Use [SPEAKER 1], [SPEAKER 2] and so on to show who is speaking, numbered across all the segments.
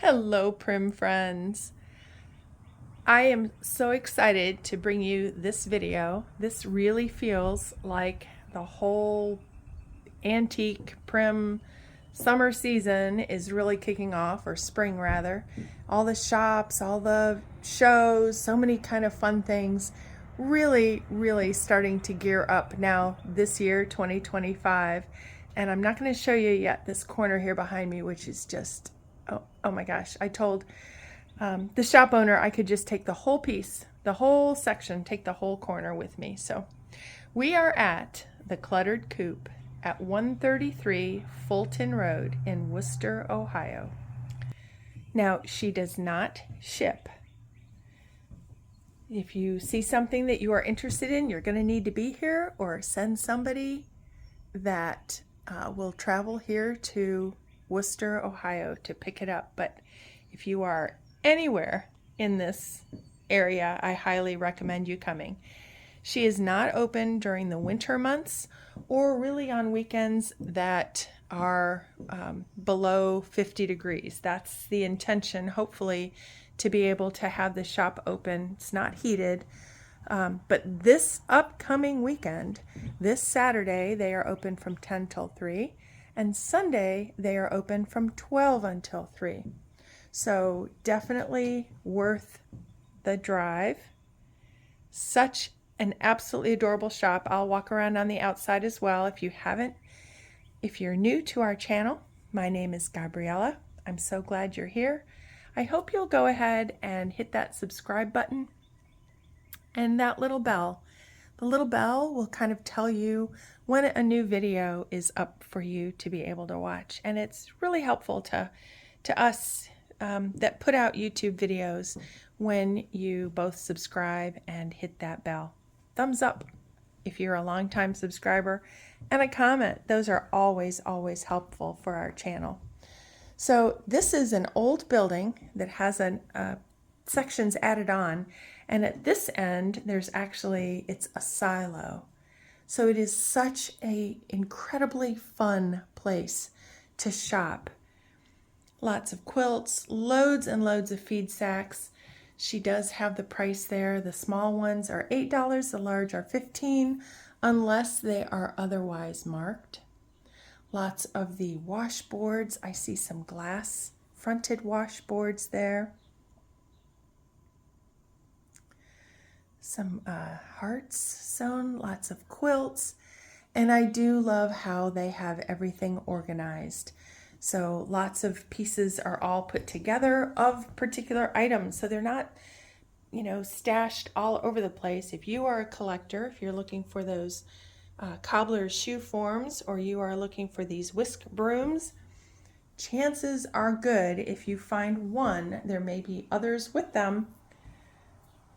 [SPEAKER 1] Hello, Prim friends. I am so excited to bring you this video. This really feels like the whole antique Prim summer season is really kicking off, or spring rather. All the shops, all the shows, so many kind of fun things really starting to gear up now this year, 2025. And I'm not going to show you yet this corner here behind me, which is just, oh my gosh. I told the shop owner I could just take the whole piece, the whole section, take the whole corner with me. So we are at the Cluttered Coop at 133 Fulton Road in Wooster, Ohio. Now, she does not ship. If you see something that you are interested in, you're going to need to be here or send somebody that will travel here to Wooster, Ohio to pick it up. But if you are anywhere in this area, I highly recommend you coming. She is not open during the winter months or really on weekends that are below 50 degrees. That's the intention, hopefully, to be able to have the shop open. It's not heated. But this upcoming weekend, this Saturday, they are open from 10 till 3. And Sunday, they are open from 12 until 3. So definitely worth the drive. Such an absolutely adorable shop. I'll walk around on the outside as well. If you're new to our channel, my name is Gabriella. I'm so glad you're here. I hope you'll go ahead and hit that subscribe button and that little bell. The little bell will kind of tell you when a new video is up for you to be able to watch. And it's really helpful to us that put out YouTube videos when you both subscribe and hit that bell. Thumbs up if you're a longtime subscriber, and a comment. Those are always helpful for our channel. So this is an old building that has sections added on, and at this end it's a silo. So it is such a incredibly fun place to shop. Lots of quilts, loads and loads of feed sacks. She does have the price there. The small ones are $8, the large are $15, unless they are otherwise marked. Lots of the washboards. I see some glass fronted washboards there. Some hearts sewn, lots of quilts. And I do love how they have everything organized. So lots of pieces are all put together of particular items. So they're not, stashed all over the place. If you are a collector, if you're looking for those cobbler's shoe forms, or you are looking for these whisk brooms, chances are good if you find one, there may be others with them,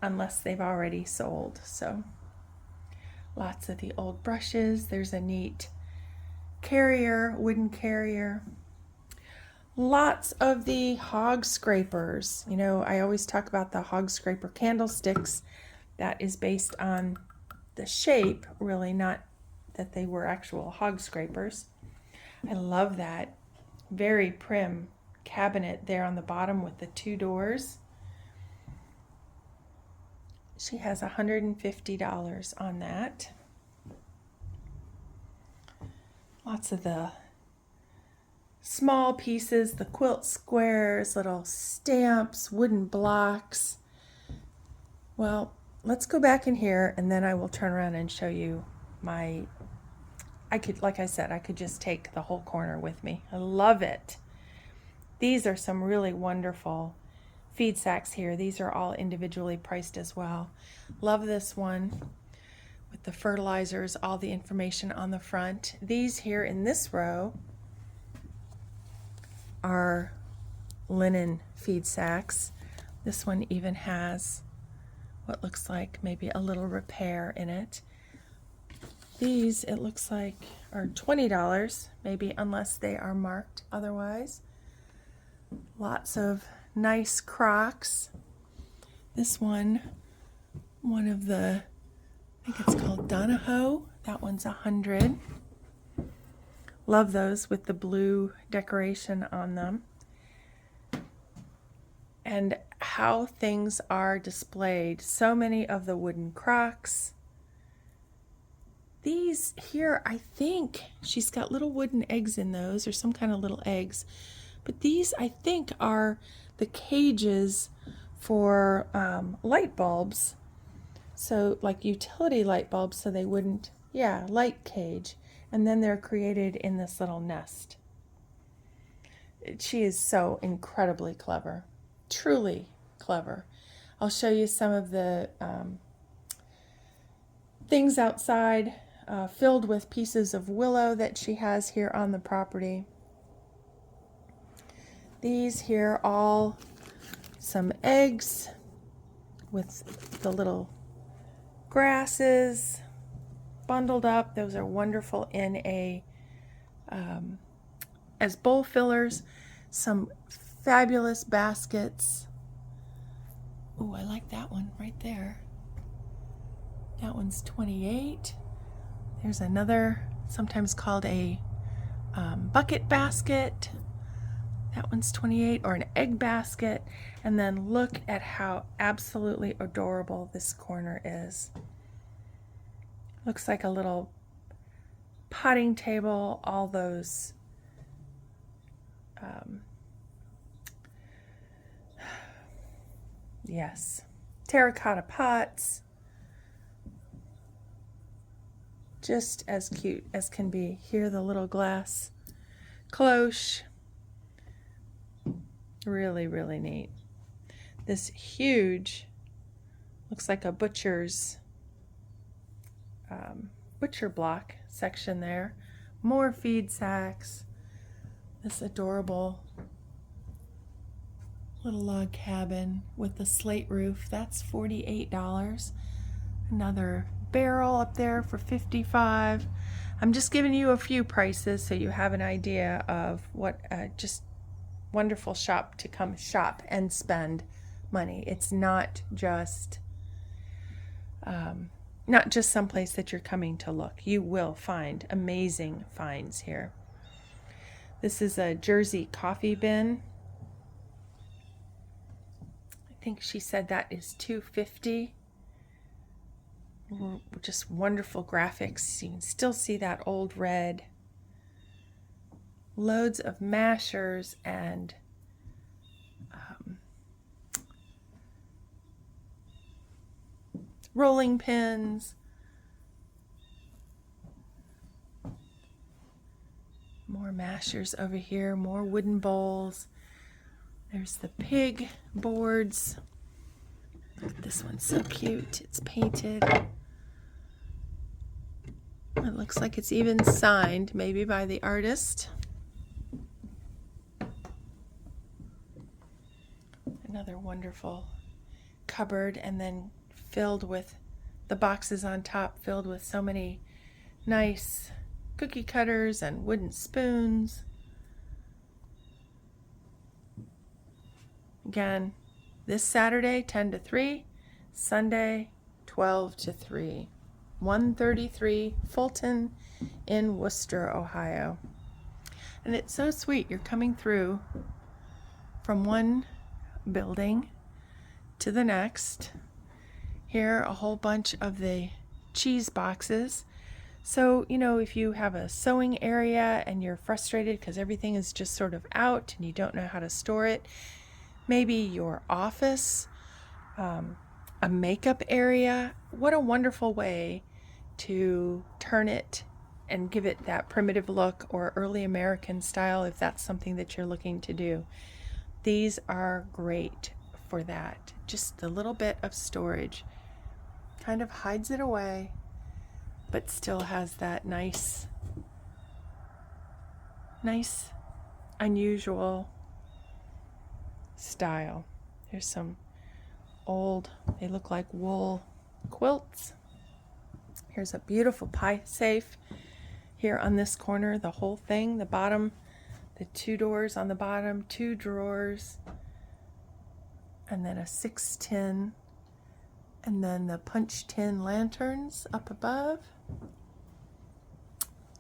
[SPEAKER 1] unless they've already sold. So lots of the old brushes. There's a neat carrier, wooden carrier. Lots of the hog scrapers. I always talk about the hog scraper candlesticks. That is based on the shape, really, not that they were actual hog scrapers. I love that very prim cabinet there on the bottom with the 2 doors. She has $150 on that. Lots of the small pieces, the quilt squares, little stamps, wooden blocks. Well, let's go back in here and then I will turn around and show you like I said, I could just take the whole corner with me. I love it. These are some really wonderful feed sacks here. These are all individually priced as well. Love this one with the fertilizers, all the information on the front. These here in this row are linen feed sacks. This one even has what looks like maybe a little repair in it. These, it looks like, are $20, maybe, unless they are marked otherwise. Lots of nice crocks. This one of the, I think it's called Donahoe. That one's $100. Love those with the blue decoration on them. and how things are displayed. So many of the wooden crocks. These here, I think she's got little wooden eggs in those, or some kind of little eggs. But these, I think, are the cages for light bulbs. So like utility light bulbs, so they wouldn't, yeah, light cage. And then they're created in this little nest. She is so incredibly clever, truly clever. I'll show you some of the things outside filled with pieces of willow that she has here on the property. These here all some eggs with the little grasses bundled up. Those are wonderful in a as bowl fillers. Some fabulous baskets. Oh, I like that one right there. That one's 28. There's another, sometimes called a bucket basket. That one's 28, or an egg basket. And then look at how absolutely adorable this corner is. Looks like a little potting table, all those yes, terracotta pots. Just as cute as can be. Here, the little glass cloche. Really, really neat. This huge, looks like a butcher block section there. More feed sacks. This adorable little log cabin with the slate roof. That's $48. Another barrel up there for $55. I'm just giving you a few prices so you have an idea of what just wonderful shop to come shop and spend money. It's not just someplace that you're coming to look. You will find amazing finds here. This is a Jersey coffee bin. I think she said that is $250. Just wonderful graphics. You can still see that old red. Loads of mashers and rolling pins. More mashers over here, more wooden bowls. There's the pig boards. This one's so cute. It's painted. It looks like it's even signed, maybe by the artist. Another wonderful cupboard, and then filled with the boxes on top, filled with so many nice cookie cutters and wooden spoons. Again, this Saturday 10 to 3, Sunday 12 to 3. 133 Fulton in Wooster, Ohio. And it's so sweet. You're coming through from one building to the next. Here, a whole bunch of the cheese boxes. So, you know, if you have a sewing area and you're frustrated because everything is just sort of out and you don't know how to store it, maybe your office, a makeup area, what a wonderful way to turn it and give it that primitive look or early American style if that's something that you're looking to do. These are great for that. Just a little bit of storage. Kind of hides it away, but still has that nice, unusual style. There's some old, they look like wool quilts. Here's a beautiful pie safe here on this corner, the whole thing, the bottom, the 2 doors on the bottom, 2 drawers, and then a 6 tin, and then the punch tin lanterns up above.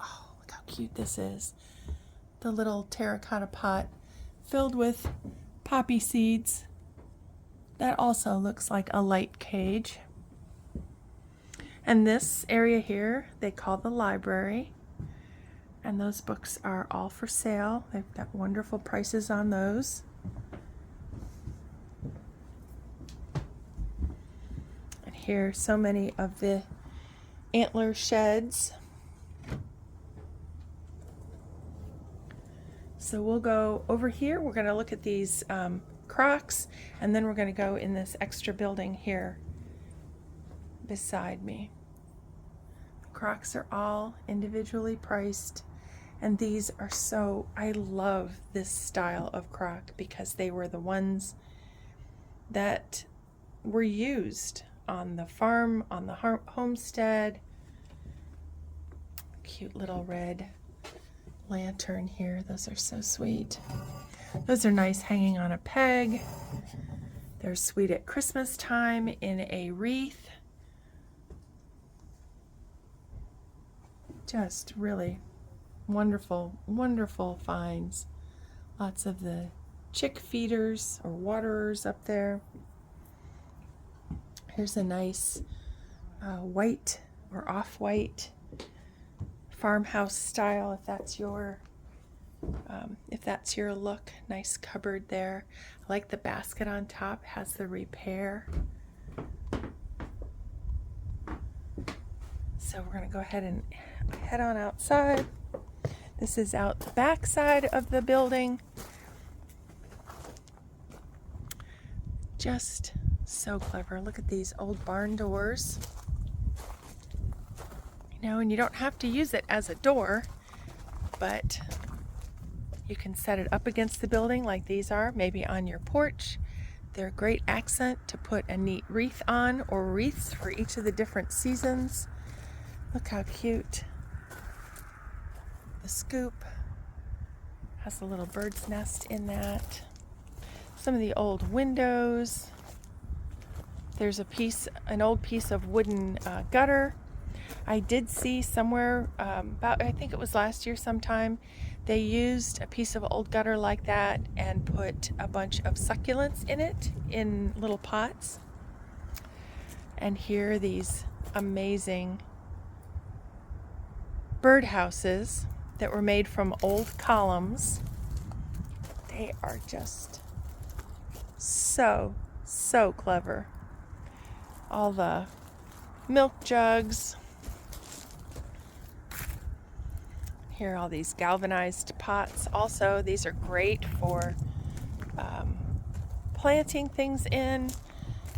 [SPEAKER 1] Oh, look how cute this is. The little terracotta pot filled with poppy seeds. That also looks like a light cage. And this area here they call the library. And those books are all for sale. They've got wonderful prices on those. And here are so many of the antler sheds. So we'll go over here. We're going to look at these crocks, and then we're going to go in this extra building here beside me. The crocks are all individually priced, and these are so, I love this style of crock because they were the ones that were used on the farm, on the homestead. Cute little red lantern here. Those are so sweet. Those are nice hanging on a peg. They're sweet at Christmas time in a wreath. Just really wonderful, wonderful finds. Lots of the chick feeders or waterers up there. Here's a nice white or off-white farmhouse style, if that's your look. Nice cupboard there. I like the basket on top, has the repair. So we're going to go ahead and head on outside. This is out the back side of the building. Just so clever. Look at these old barn doors. You know, and you don't have to use it as a door, but you can set it up against the building like these are, maybe on your porch. They're a great accent to put a neat wreath on, or wreaths for each of the different seasons. Look how cute. The scoop has a little bird's nest in that. Some of the old windows. There's an old piece of wooden gutter. I did see somewhere, I think it was last year sometime, they used a piece of old gutter like that and put a bunch of succulents in it in little pots. And here are these amazing birdhouses that were made from old columns. They are just so, so clever. All the milk jugs. Here are all these galvanized pots. Also, these are great for planting things in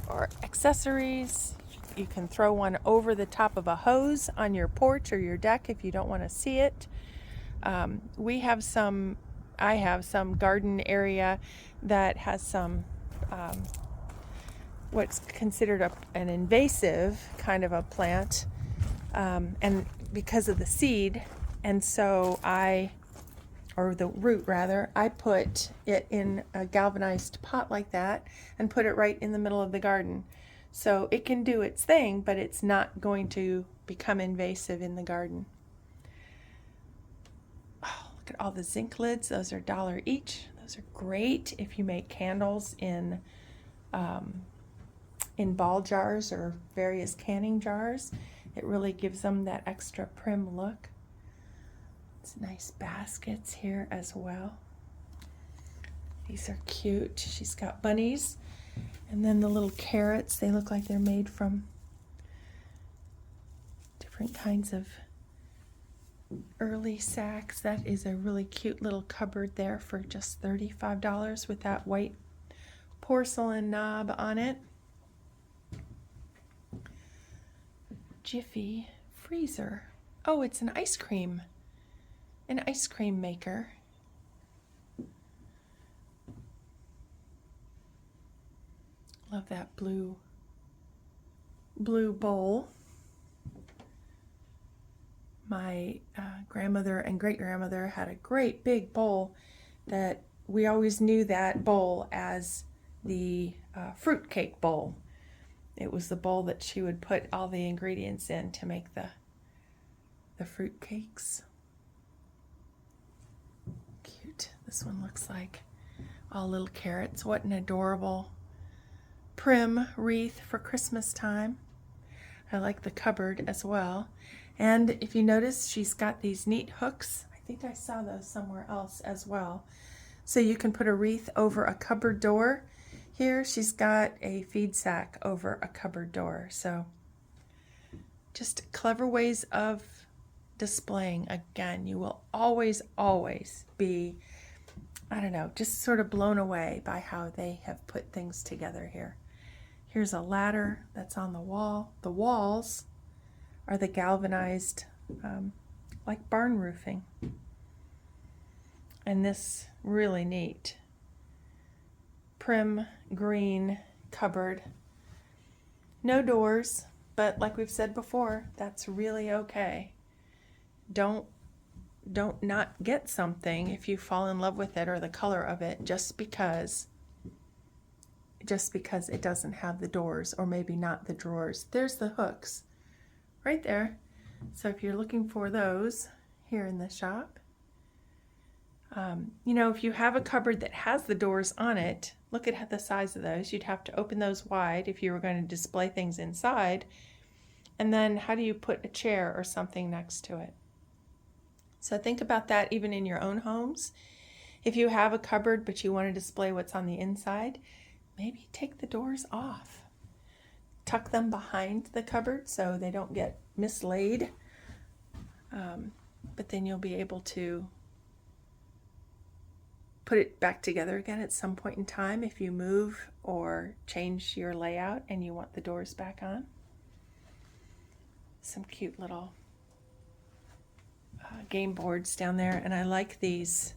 [SPEAKER 1] or accessories. You can throw one over the top of a hose on your porch or your deck if you don't want to see it. I have some garden area that has some what's considered an invasive kind of a plant, and because of the seed, and so or the root rather, I put it in a galvanized pot like that and put it right in the middle of the garden. So it can do its thing, but it's not going to become invasive in the garden. Oh, look at all the zinc lids. Those are $1 each. Those are great if you make candles in ball jars or various canning jars. It really gives them that extra prim look. It's nice baskets here as well. These are cute. She's got bunnies. And then the little carrots, they look like they're made from different kinds of early sacks. That is a really cute little cupboard there for just $35 with that white porcelain knob on it. Jiffy freezer. Oh, it's an ice cream maker. Love that blue bowl. My grandmother and great-grandmother had a great big bowl that we always knew that bowl as the fruit cake bowl. It was the bowl that she would put all the ingredients in to make the fruit cakes. Cute. This one looks like all little carrots. What an adorable prim wreath for Christmas time. I like the cupboard as well. And if you notice, she's got these neat hooks. I think I saw those somewhere else as well. So you can put a wreath over a cupboard door. Here she's got a feed sack over a cupboard door. So just clever ways of displaying. Again, you will always be, I don't know, just sort of blown away by how they have put things together here. Here's a ladder that's on the wall. The walls are the galvanized, like barn roofing. And this really neat prim green cupboard. No doors, but like we've said before, that's really okay. Don't not get something if you fall in love with it or the color of it just because it doesn't have the doors, or maybe not the drawers. There's the hooks right there. So if you're looking for those here in the shop, you know, if you have a cupboard that has the doors on it, look at the size of those. You'd have to open those wide if you were going to display things inside. And then how do you put a chair or something next to it? So think about that even in your own homes. If you have a cupboard but you want to display what's on the inside, maybe take the doors off. Tuck them behind the cupboard so they don't get mislaid. But then you'll be able to put it back together again at some point in time if you move or change your layout and you want the doors back on. Some cute little game boards down there, and I like these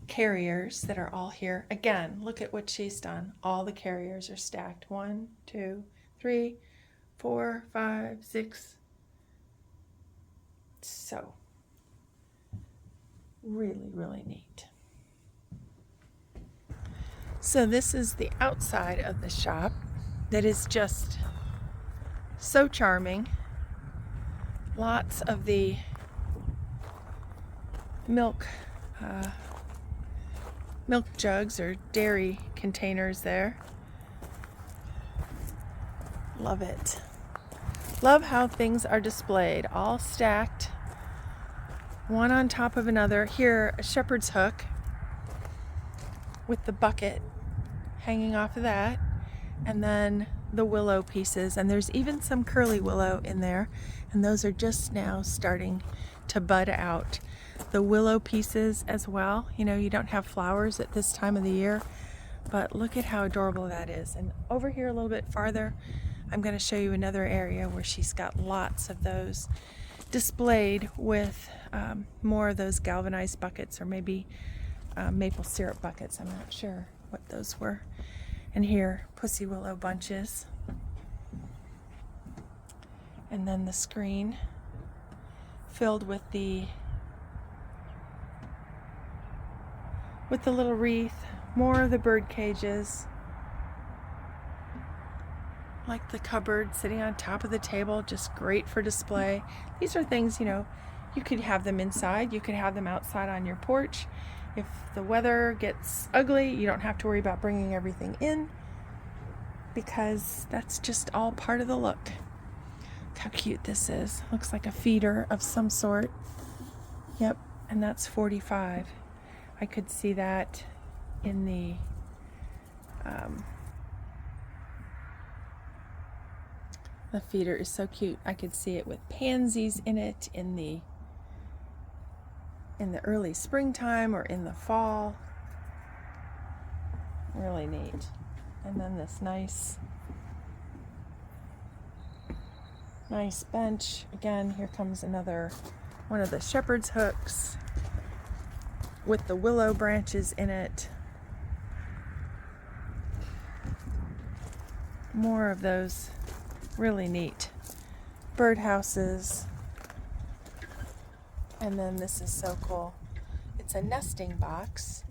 [SPEAKER 1] carriers that are all here. Again, look at what she's done. All the carriers are stacked. 1, 2, 3, 4, 5, 6. So really neat. So this is the outside of the shop that is just so charming. Lots of the milk jugs or dairy containers there. Love it. Love how things are displayed, all stacked, one on top of another. Here, a shepherd's hook with the bucket hanging off of that, and then the willow pieces, and there's even some curly willow in there, and those are just now starting to bud out. The willow pieces as well. You know, you don't have flowers at this time of the year, but look at how adorable that is. And over here a little bit farther, I'm going to show you another area where she's got lots of those displayed with more of those galvanized buckets, or maybe maple syrup buckets. I'm not sure what those were. And here, pussy willow bunches. And then the screen filled with the little wreath. More of the bird cages. Like the cupboard sitting on top of the table, just great for display. These are things, you know, you could have them inside, you could have them outside on your porch. If the weather gets ugly, you don't have to worry about bringing everything in, because that's just all part of the look. Look how cute this is. Looks like a feeder of some sort. Yep, and that's $45. I could see that in the feeder is so cute. I could see it with pansies in it in the early springtime or in the fall. Really neat. And then this nice bench. Again, here comes another one of the shepherd's hooks with the willow branches in it. More of those really neat birdhouses. And then this is so cool. It's a nesting box,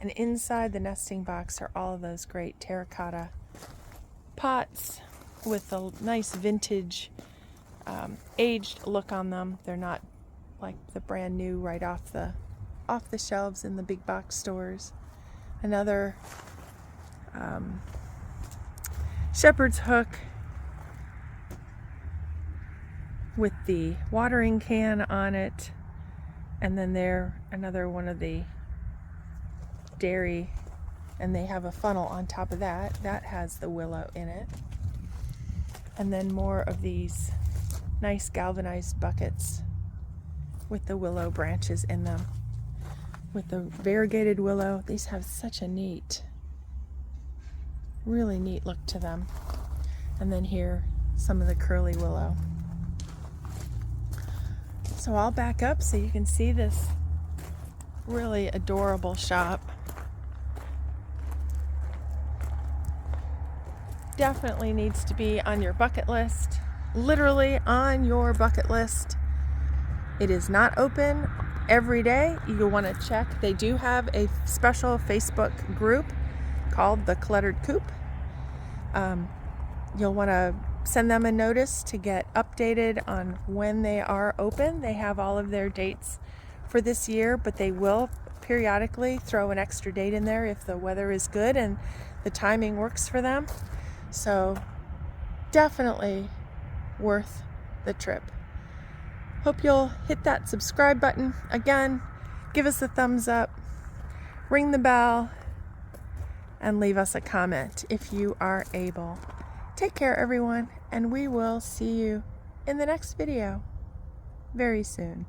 [SPEAKER 1] and inside the nesting box are all of those great terracotta pots with a nice vintage aged look on them. They're not like the brand new right off the shelves in the big box stores. Another shepherd's hook with the watering can on it, and then there another one of the dairy, and they have a funnel on top of that has the willow in it, and then more of these nice galvanized buckets with the willow branches in them, with the variegated willow. These have such a neat, really neat look to them. And then here, some of the curly willow. So I'll back up so you can see this really adorable shop. Definitely needs to be on your bucket list. Literally on your bucket list. It is not open every day. You'll want to check. They do have a special Facebook group called the Cluttered Coop. You'll want to send them a notice to get updated on when they are open. They have all of their dates for this year, but they will periodically throw an extra date in there if the weather is good and the timing works for them. So definitely worth the trip. Hope you'll hit that subscribe button. Again, give us a thumbs up, ring the bell, and leave us a comment if you are able. Take care, everyone, and we will see you in the next video very soon.